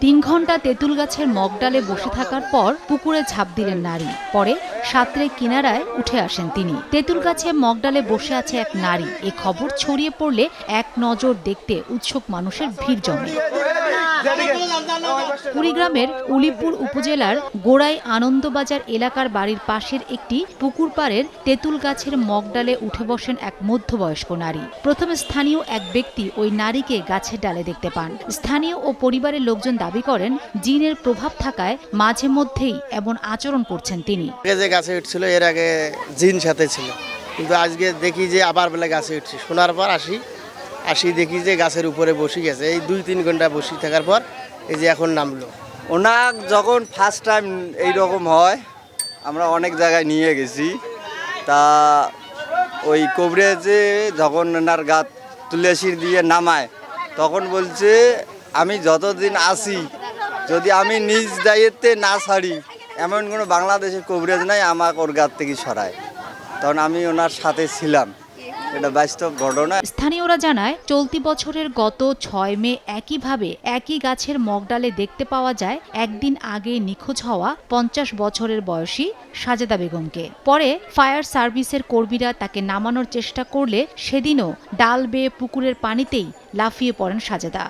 3 ঘন্টা তেঁতুল গাছের মগডালে বসে থাকার পর পুকুরে ঝাঁপ দিলেন নারী। পরে সাঁতরে কিনারায় উঠে আসেন তিনি। তেঁতুল গাছে মগডালে বসে আছে এক নারী। এ খবর ছড়িয়ে পড়লে এক নজর দেখতে উৎসুক মানুষের ভিড় জমে। কুড়িগ্রামের উলিপুর উপজেলার গোড়াই আনন্দবাজার এলাকার বাড়ির পাশের একটি পুকুর পাড়ের তেঁতুল গাছের মগডালে উঠে বসেন এক মধ্যবয়স্ক নারী। প্রথমে স্থানীয় এক ব্যক্তি ওই নারীকে গাছের ডালে দেখতে পান। স্থানীয় ও পরিবারের লোকজন দাবি করেন, জিনের প্রভাব থাকায় মাঝে মধ্যেই এমন আচরণ করছেন তিনি। যে গাছে উঠছিল এর আগে জিন সাথে ছিল, কিন্তু আজকে দেখি যে আবার বেলা গাছে উঠছে। শোনার পর আসি দেখি যে গাছের উপরে বসে গেছে। এই 2-3 ঘন্টা বসে থাকার পর এই যে এখন নামলো। ওনার যখন ফার্স্ট টাইম এইরকম হয়, আমরা অনেক জায়গায় নিয়ে গেছি। তা ওই কবরেজে যখন ওনার গা তুলসীর দিয়ে নামায়, তখন বলছে আমি যতদিন আসি যদি আমি নিজ দায়িত্বে না ছাড়ি, এমন কোনো বাংলাদেশের কবরেজ নাই আমাকে ওর গা থেকে সরায়। তখন আমি ওনার সাথে ছিলাম। এটা বাস্তব ঘটনা। স্থানীয়রা জানায়, চলতি বছরের গত 6 মে একইভাবে একই গাছের মগডালে দেখতে পাওয়া যায় একদিন আগে নিখোঁজ হওয়া 50 বছরের বয়সী সাজেদা বেগমকে। পরে ফায়ার সার্ভিসের কর্মীরা তাকে নামানোর চেষ্টা করলে সেদিনও ডাল বেয়ে পুকুরের পানিতেই লাফিয়ে পড়েন সাজেদা।